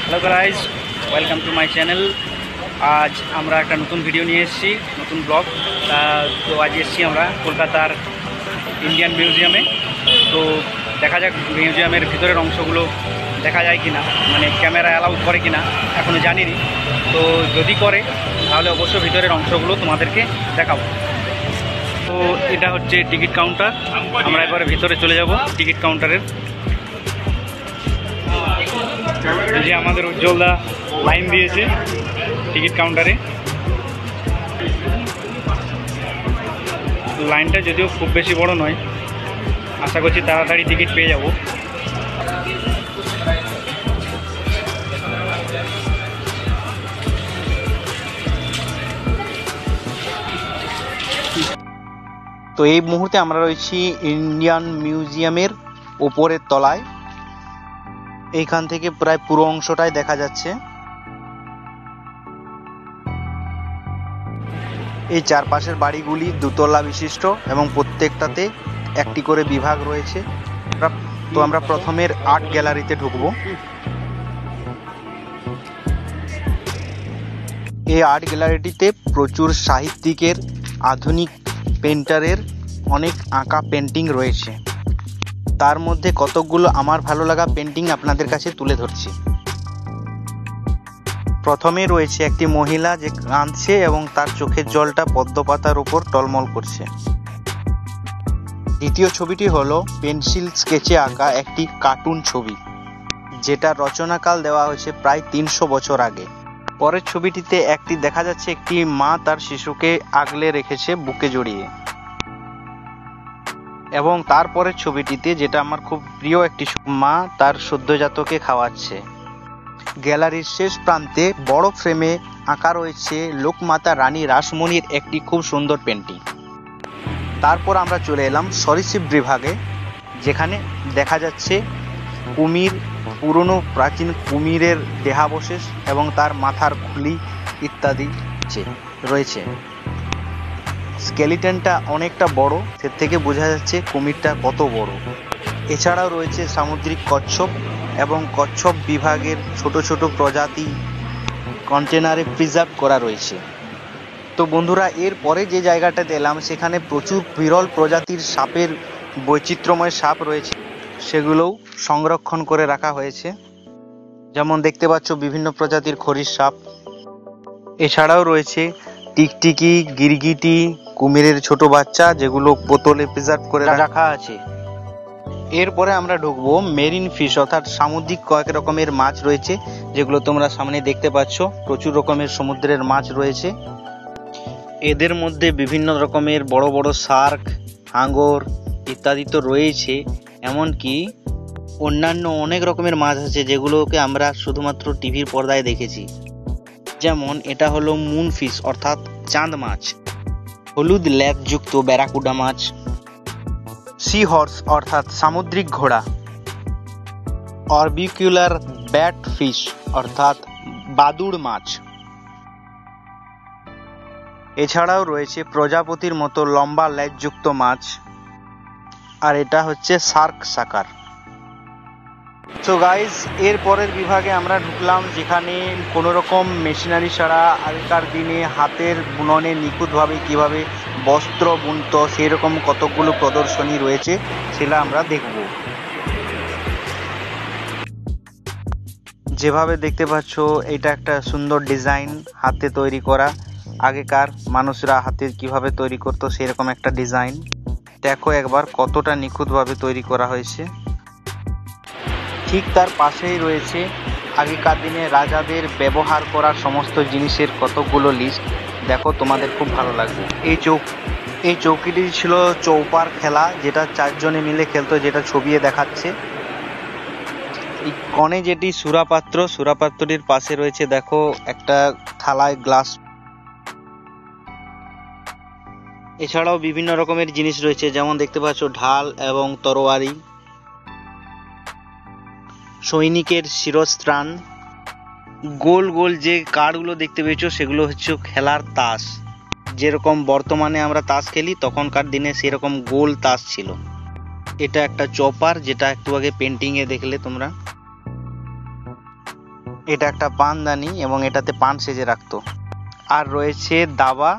Hello guys, welcome to my channel. আজ আমরা একটা নতুন ভিডিও নিয়ে এসেছি, নতুন ব্লগ। তো আজ এসেছি আমরা কলকাতার ইন্ডিয়ান মিউজিয়ামে। তো দেখা যাক মিউজিয়ামের ভিতরের অংশগুলো দেখা যায় কি না, মানে ক্যামেরা অ্যালাউ করে কি না এখনও জানিনি। তো যদি করে তাহলে অবশ্য ভিতরের অংশগুলো তোমাদেরকে দেখাবো। তো এটা হচ্ছে টিকিট কাউন্টার। আমরা এবারে ভিতরে চলে যাব টিকিট কাউন্টারের। এই যে আমাদের উজ্জ্বলদা লাইন দিয়েছে টিকিট কাউন্টারে। লাইনটা যদিও খুব বেশি বড় নয়, আশা করছি তাড়াতাড়ি টিকিট পেয়ে যাব। তো এই মুহূর্তে আমরা রয়েছি ইন্ডিয়ান মিউজিয়ামের উপরের তলায়। এইখান থেকে প্রায় পুরো অংশটাই দেখা যাচ্ছে। এই চারপাশের বাড়িগুলি দুতলা বিশিষ্ট এবং প্রত্যেকটাতে একটি করে বিভাগ রয়েছে। তো আমরা প্রথমের আর্ট গ্যালারিতে ঢুকবো। এই আর্ট গ্যালারিটিতে প্রচুর সাহিত্যিকের, আধুনিক পেন্টারের অনেক আঁকা পেন্টিং রয়েছে। তার মধ্যে কতকগুলো আমার ভালো লাগা পেন্টিং আপনাদের কাছে তুলে ধরছি। প্রথমে রয়েছে একটি মহিলা যে কাঁদছে এবং তার চোখের জলটা পদ্ম পাতার উপর টলমল করছে। দ্বিতীয় ছবিটি হলো পেন্সিল স্কেচে আঁকা একটি কার্টুন ছবি, যেটা রচনাকাল দেওয়া হয়েছে প্রায় 300 বছর আগে। পরের ছবিটিতে দেখা যাচ্ছে একটি মা তার শিশুকে আগলে রেখেছে বুকে জড়িয়ে। এবং তারপরের ছবিটিতে, যেটা আমার খুব প্রিয় একটি, মা তার সদ্যজাতকে খাওয়াচ্ছে। গ্যালারির শেষ প্রান্তে বড় ফ্রেমে আঁকা রয়েছে লোকমাতা রানী রাসমণির একটি খুব সুন্দর পেন্টিং। তারপর আমরা চলে এলাম সরীসৃপ বিভাগে, যেখানে দেখা যাচ্ছে কুমির, পুরনো প্রাচীন কুমিরের দেহাবশেষ এবং তার মাথার খুলি ইত্যাদি রয়েছে। স্কেলিটনটা অনেকটা বড়, সে থেকে বোঝা যাচ্ছে কুমিরটা কত বড়। এছাড়াও রয়েছে সামুদ্রিক কচ্ছপ এবং কচ্ছপ বিভাগের ছোট ছোট প্রজাতি কন্টেনারে প্রিজার্ভ করা রয়েছে। তো বন্ধুরা, এর পরে যে জায়গাটাতে এলাম সেখানে প্রচুর বিরল প্রজাতির সাপের, বৈচিত্র্যময় সাপ রয়েছে, সেগুলোও সংরক্ষণ করে রাখা হয়েছে। যেমন দেখতে পাচ্ছ বিভিন্ন প্রজাতির খরিশ সাপ। এছাড়াও রয়েছে টিকটিকি, গিরগিটি, কুমিরের ছোট বাচ্চা, যেগুলো বোতলে প্রিজার্ভ করে রাখা আছে। এরপরে আমরা ঢুকবো মেরিন ফিশ, অর্থাৎ সামুদ্রিক কয়েক রকমের মাছ রয়েছে, যেগুলো তোমরা সামনে দেখতে পাচ্ছ। প্রচুর রকমের সমুদ্রের মাছ রয়েছে। এদের মধ্যে বিভিন্ন রকমের বড় বড় শার্ক, হাঙর ইত্যাদি তো রয়েছে। এমনকি অন্যান্য অনেক রকমের মাছ আছে যেগুলোকে আমরা শুধুমাত্র টিভির পর্দায় দেখেছি। যেমন এটা হলো মুন ফিশ, অর্থাৎ চাঁদ মাছ। হলুদ লেজযুক্ত ব্যারাকুডা মাছ। সি হর্স, অর্থাৎ সামুদ্রিক ঘোড়া। অরবিকুলার ব্যাট ফিশ, অর্থাৎ বাদুড় মাছ। এছাড়াও রয়েছে প্রজাপতির মতো লম্বা লেজযুক্ত মাছ। আর এটা হচ্ছে শার্ক সাকার। সো গাইজ, এর পরের বিভাগে আমরা ঢুকলাম, যেখানে কোনো রকম মেশিনারি ছাড়া আগেকার দিনে হাতের বুননে নিখুঁতভাবে কিভাবে বস্ত্র বুনত সেই রকম কতকগুলো প্রদর্শনী রয়েছে, সেটা আমরা দেখব। যেভাবে দেখতে পাচ্ছ, এটা একটা সুন্দর ডিজাইন, হাতে তৈরি করা। আগেকার মানুষরা হাতে কিভাবে তৈরি করতো সেরকম একটা ডিজাইন। দেখো একবার কতটা নিখুঁতভাবে তৈরি করা হয়েছে। ঠিক তার পাশেই রয়েছে আগেকার দিনে রাজাদের ব্যবহার করার সমস্ত জিনিসের কতগুলো লিস্ট। দেখো, তোমাদের খুব ভালো লাগবে। এই চৌকিটি ছিল চৌপার খেলা, যেটা 4 জনে মিলে খেলতো, যেটা ছবিতে দেখাচ্ছে। এই কনে যেটি সুরাপাত্রটির পাশে রয়েছে দেখো একটা থালায় গ্লাস। এছাড়াও বিভিন্ন রকমের জিনিস রয়েছে, যেমন দেখতে পাচ্ছ ঢাল এবং তরোয়ারি, সৈনিকের শিরস্ত্রাণ। গোল গোল যে কার্ডগুলো দেখতে পেয়েছ সেগুলো হচ্ছে খেলার তাস। যেরকম বর্তমানে আমরা তাস খেলি, তখনকার দিনে সেরকম গোল তাস ছিল। এটা একটা চপার, যেটা একটু আগে পেন্টিং এ দেখলে তোমরা। এটা একটা পানদানি এবং এটাতে পান সেজে রাখতো। আর রয়েছে দাবা,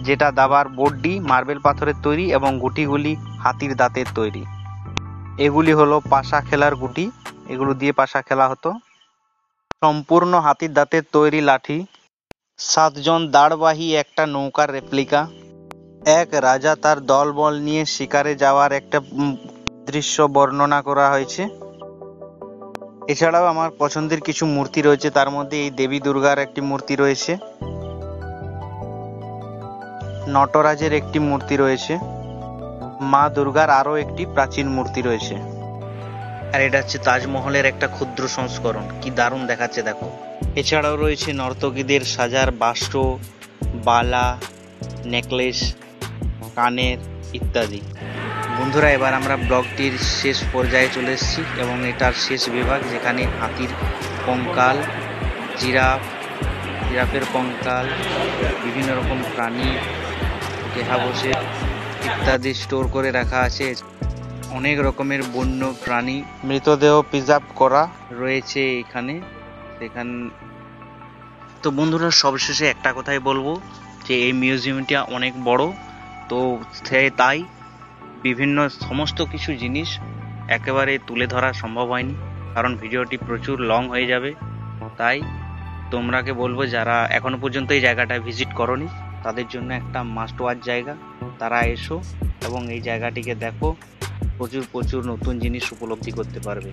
যেটা দাবার বোর্ডটি মার্বেল পাথরের তৈরি এবং গুটিগুলি হাতির দাঁতের তৈরি। এগুলি হলো পাশা খেলার গুটি, এগুলো দিয়ে পাশা খেলা হতো। সম্পূর্ণ হাতির দাঁতের তৈরি লাঠি। 7 জন দাঁড়বাহী একটা নৌকার রেপ্লিকা। এক রাজা তার দলবল নিয়ে শিকারে যাওয়ার একটা দৃশ্য বর্ণনা করা হয়েছে। এছাড়াও আমার পছন্দের কিছু মূর্তি রয়েছে, তার মধ্যে এই দেবী দুর্গার একটি মূর্তি রয়েছে, নটরাজের একটি মূর্তি রয়েছে, মা দুর্গার আরও একটি প্রাচীন মূর্তি রয়েছে। আর এটা হচ্ছে তাজমহলের একটা ক্ষুদ্র সংস্করণ, কি দারুণ দেখাচ্ছে দেখো। এছাড়াও রয়েছে নর্তকীদের সাজার বাস্ত্র, বালা, নেকলেস, কানের ইত্যাদি। বন্ধুরা, এবার আমরা ব্লগটির শেষ পর্যায়ে চলে এসেছি এবং এটার শেষ বিভাগ, যেখানে হাতির কঙ্কাল, জিরাফের কঙ্কাল, বিভিন্ন রকম প্রাণী, দেহা বসে ইত্যাদি স্টোর করে রাখা আছে। অনেক রকমের বন্য প্রাণী মৃতদেহ প্রিজার্ভ করা রয়েছে এখানে। তো বন্ধুরা, সবশেষে একটা কথাই বলবো যে এই মিউজিয়ামটা অনেক বড়, তো তাই সমস্ত কিছু জিনিস একেবারে তুলে ধরা সম্ভব হয়নি, কারণ ভিডিওটি প্রচুর লং হয়ে যাবে। তাই তোমরাকে বলবো, যারা এখনো পর্যন্ত এই জায়গাটা ভিজিট করনি, তাদের জন্য একটা মাস্ট ওয়াচ জায়গা। তারা এসো এবং এই জায়গাটিকে দেখো, প্রচুর নতুন জিনিস উপলব্ধি করতে পারবে।